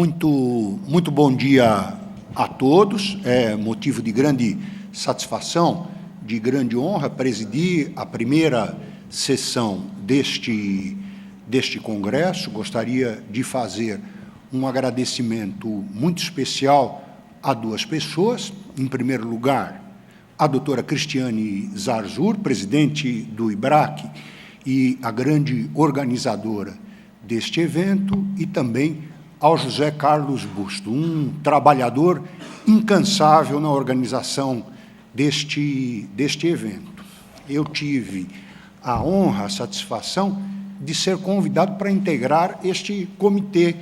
Muito bom dia a todos. É motivo de grande satisfação, de grande honra, presidir a primeira sessão deste congresso. Gostaria de fazer um agradecimento muito especial a duas pessoas. Em primeiro lugar, a doutora Cristiane Zarzur, presidente do IBRAC e a grande organizadora deste evento, e também ao José Carlos Busto, um trabalhador incansável na organização deste evento. Eu tive a honra, a satisfação de ser convidado para integrar este comitê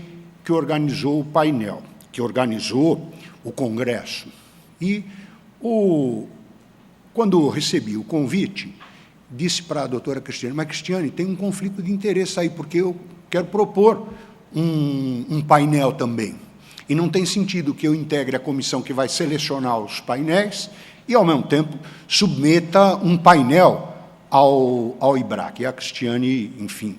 que organizou o painel, que organizou o congresso. E, quando recebi o convite, disse para a doutora Cristiane: mas, Cristiane, tem um conflito de interesse aí, porque eu quero propor um painel também. E não tem sentido que eu integre a comissão que vai selecionar os painéis e, ao mesmo tempo, submeta um painel ao IBRAC. E a Cristiane, enfim,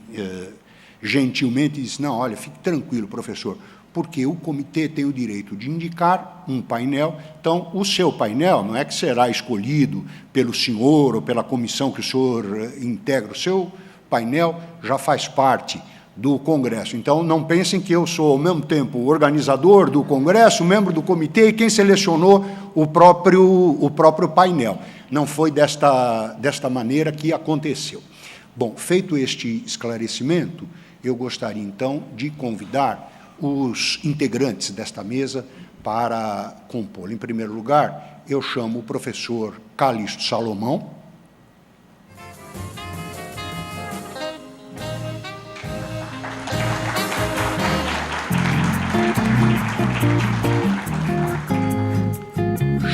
gentilmente disse: não, olha, fique tranquilo, professor, porque o comitê tem o direito de indicar um painel. Então, o seu painel não é que será escolhido pelo senhor ou pela comissão que o senhor integra. O seu painel já faz parte do Congresso. Então, não pensem que eu sou, ao mesmo tempo, organizador do Congresso, membro do comitê e quem selecionou o próprio painel. Não foi desta maneira que aconteceu. Bom, feito este esclarecimento, eu gostaria, então, de convidar os integrantes desta mesa para compor. Em primeiro lugar, eu chamo o professor Calixto Salomão.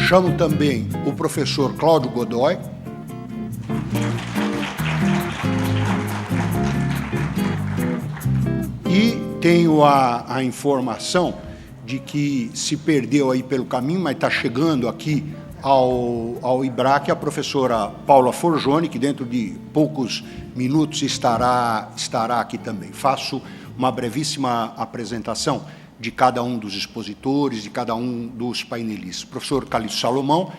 Chamo também o professor Cláudio Godoy. E tenho a informação de que se perdeu aí pelo caminho, mas está chegando aqui ao IBRAC a professora Paula Forgione, que dentro de poucos minutos estará aqui também. Faço uma brevíssima apresentação de cada um dos expositores, de cada um dos painelistas. O professor Calixto Salomão,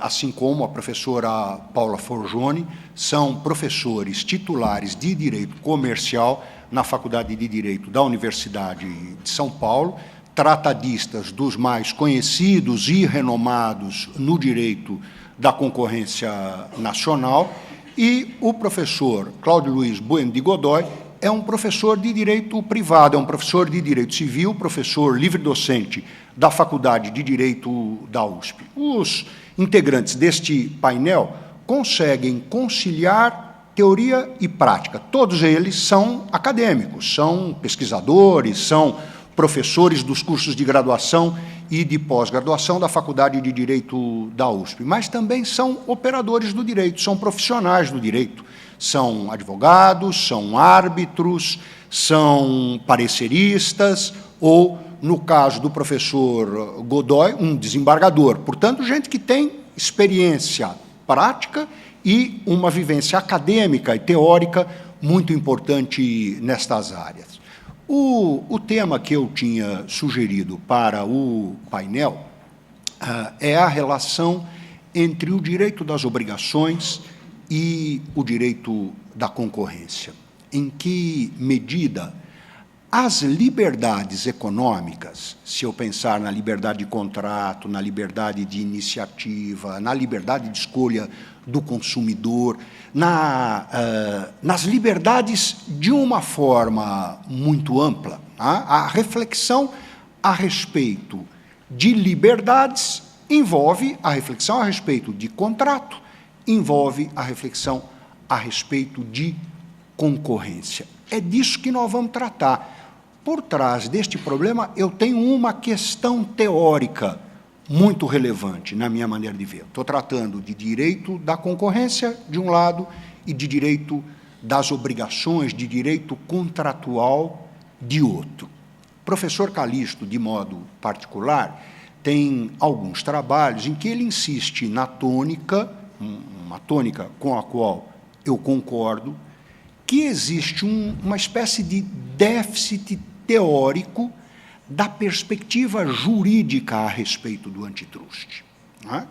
assim como a professora Paula Forgione, são professores titulares de Direito Comercial na Faculdade de Direito da Universidade de São Paulo, tratadistas dos mais conhecidos e renomados no direito da concorrência nacional, e o professor Cláudio Luiz Bueno de Godoy é um professor de direito privado, é um professor de direito civil, professor livre-docente da Faculdade de Direito da USP. Os integrantes deste painel conseguem conciliar teoria e prática. Todos eles são acadêmicos, são pesquisadores, são professores dos cursos de graduação e de pós-graduação da Faculdade de Direito da USP, mas também são operadores do direito, são profissionais do direito. São advogados, são árbitros, são pareceristas, ou, no caso do professor Godoy, um desembargador. Portanto, gente que tem experiência prática e uma vivência acadêmica e teórica muito importante nestas áreas. O tema que eu tinha sugerido para o painel é a relação entre o direito das obrigações e o direito da concorrência. Em que medida as liberdades econômicas, se eu pensar na liberdade de contrato, na liberdade de iniciativa, na liberdade de escolha do consumidor, nas liberdades de uma forma muito ampla, a reflexão a respeito de liberdades envolve a reflexão a respeito de contrato, envolve a reflexão a respeito de concorrência. É disso que nós vamos tratar. Por trás deste problema, eu tenho uma questão teórica muito relevante, na minha maneira de ver. Estou tratando de direito da concorrência, de um lado, e de direito das obrigações, de direito contratual, de outro. O professor Calixto, de modo particular, tem alguns trabalhos em que ele insiste na tônica, uma tônica com a qual eu concordo, que existe uma espécie de déficit teórico da perspectiva jurídica a respeito do antitruste. Né?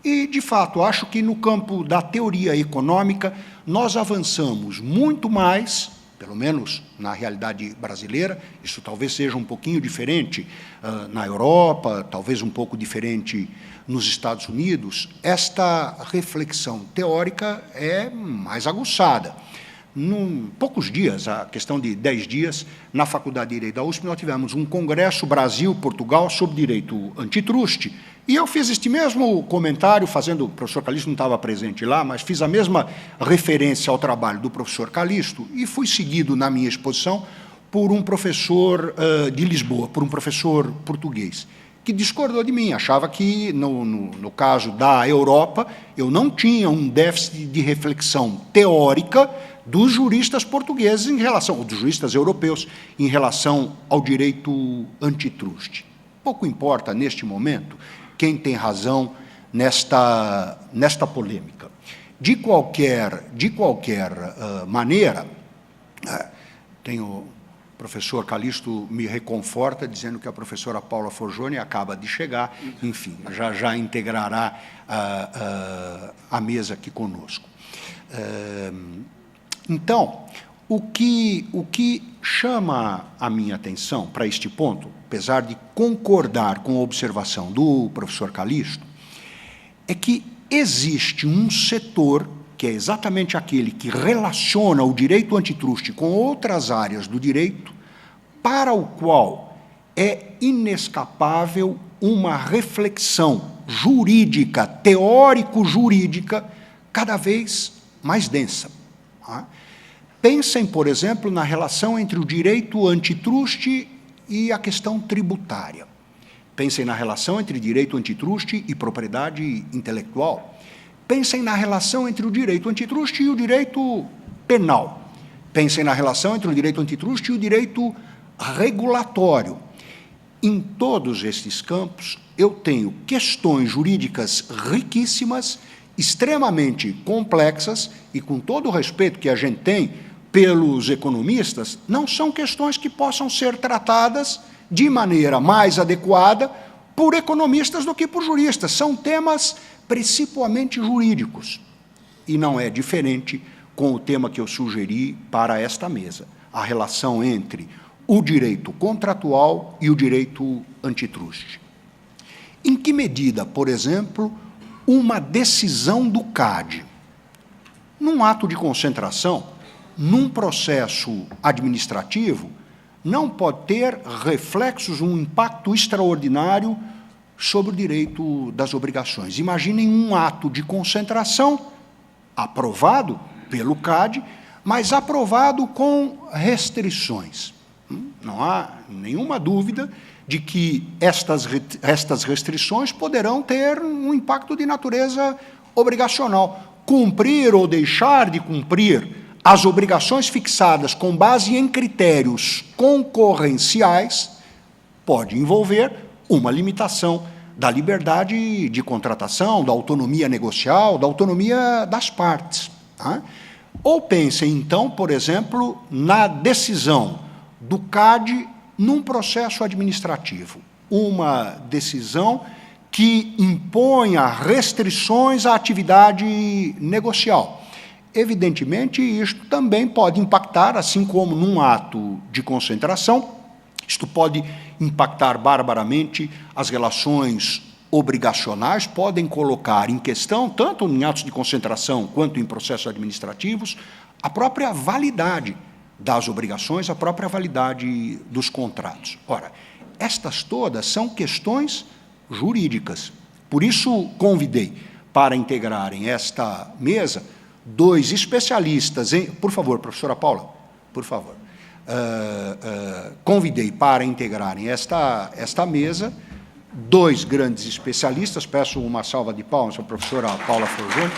E, de fato, acho que no campo da teoria econômica nós avançamos muito mais, pelo menos na realidade brasileira, isso talvez seja um pouquinho diferente na Europa, talvez um pouco diferente nos Estados Unidos, esta reflexão teórica é mais aguçada. Em poucos dias, a questão de 10 dias, na Faculdade de Direito da USP, nós tivemos um congresso Brasil-Portugal sobre direito antitruste, e eu fiz este mesmo comentário, o professor Calixto não estava presente lá, mas fiz a mesma referência ao trabalho do professor Calixto, e fui seguido na minha exposição por um professor de Lisboa, por um professor português, que discordou de mim, achava que, no caso da Europa, eu não tinha um déficit de reflexão teórica dos juristas portugueses em relação, ou dos juristas europeus, em relação ao direito antitruste. Pouco importa, neste momento, quem tem razão nesta polêmica. De qualquer maneira, o professor Calixto me reconforta, dizendo que a professora Paula Forgione acaba de chegar, enfim, já integrará a mesa aqui conosco. Então, o que chama a minha atenção para este ponto, apesar de concordar com a observação do professor Calixto, é que existe um setor, que é exatamente aquele que relaciona o direito antitruste com outras áreas do direito, para o qual é inescapável uma reflexão jurídica, teórico-jurídica, cada vez mais densa. Pensem, por exemplo, na relação entre o direito antitruste e a questão tributária. Pensem na relação entre direito antitruste e propriedade intelectual. Pensem na relação entre o direito antitruste e o direito penal. Pensem na relação entre o direito antitruste e o direito regulatório. Em todos estes campos, eu tenho questões jurídicas riquíssimas, extremamente complexas, e com todo o respeito que a gente tem pelos economistas, não são questões que possam ser tratadas de maneira mais adequada por economistas do que por juristas. São temas principalmente jurídicos. E não é diferente com o tema que eu sugeri para esta mesa, a relação entre o direito contratual e o direito antitruste. Em que medida, por exemplo, uma decisão do CAD, num ato de concentração, num processo administrativo, não pode ter reflexos, um impacto extraordinário sobre o direito das obrigações. Imaginem um ato de concentração aprovado pelo CAD, mas aprovado com restrições. Não há nenhuma dúvida de que estas restrições poderão ter um impacto de natureza obrigacional. Cumprir ou deixar de cumprir as obrigações fixadas com base em critérios concorrenciais pode envolver uma limitação da liberdade de contratação, da autonomia negocial, da autonomia das partes. Tá? Ou pensem, então, por exemplo, na decisão do CAD num processo administrativo, uma decisão que imponha restrições à atividade negocial. Evidentemente, isto também pode impactar, assim como num ato de concentração, isto pode impactar barbaramente as relações obrigacionais, podem colocar em questão, tanto em atos de concentração quanto em processos administrativos, a própria validade das obrigações, a própria validade dos contratos. Ora, estas todas são questões jurídicas. Por isso, convidei para integrarem esta mesa 2 especialistas em... Por favor, professora Paula, por favor. Convidei para integrarem esta mesa 2 grandes especialistas, peço uma salva de palmas para a professora Paula Forgione.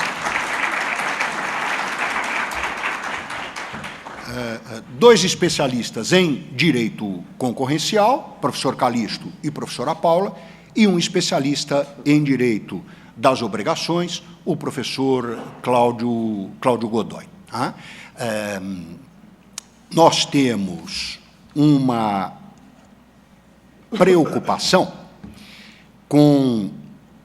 2 especialistas em direito concorrencial, professor Calixto e professora Paula, e um especialista em direito das obrigações, o professor Cláudio Godoy. Nós temos uma preocupação com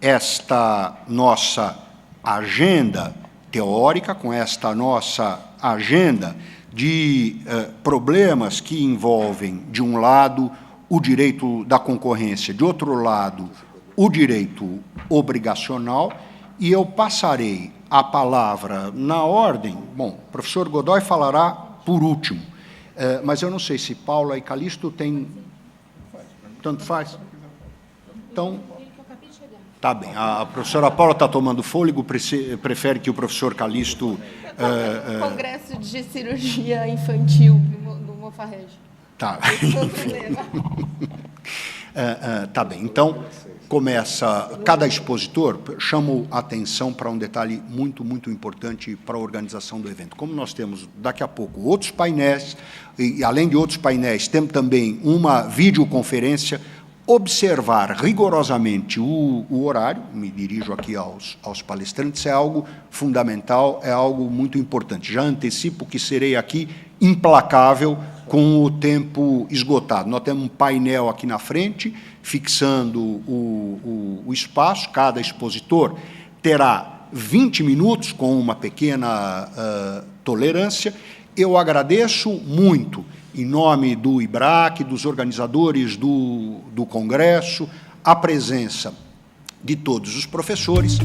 esta nossa agenda teórica, com esta nossa agenda de problemas que envolvem, de um lado, o direito da concorrência, de outro lado, o direito obrigacional, e eu passarei a palavra na ordem. Bom, o professor Godoy falará por último, mas eu não sei se Paula e Calixto têm... Tanto faz? Então... Tá bem, a professora Paula está tomando fôlego, prefere que o professor Calixto... Congresso de Cirurgia Infantil do Mofarrege. Tá. Tá bem, então, começa... Cada expositor, chamo a atenção para um detalhe muito, muito importante para a organização do evento. Como nós temos, daqui a pouco, outros painéis, e além de outros painéis, temos também uma videoconferência, observar rigorosamente o horário, me dirijo aqui aos palestrantes, é algo fundamental, é algo muito importante. Já antecipo que serei aqui implacável com o tempo esgotado. Nós temos um painel aqui na frente, fixando o espaço, cada expositor terá 20 minutos, com uma pequena tolerância. Eu agradeço muito, em nome do IBRAC, dos organizadores do Congresso, a presença de todos os professores.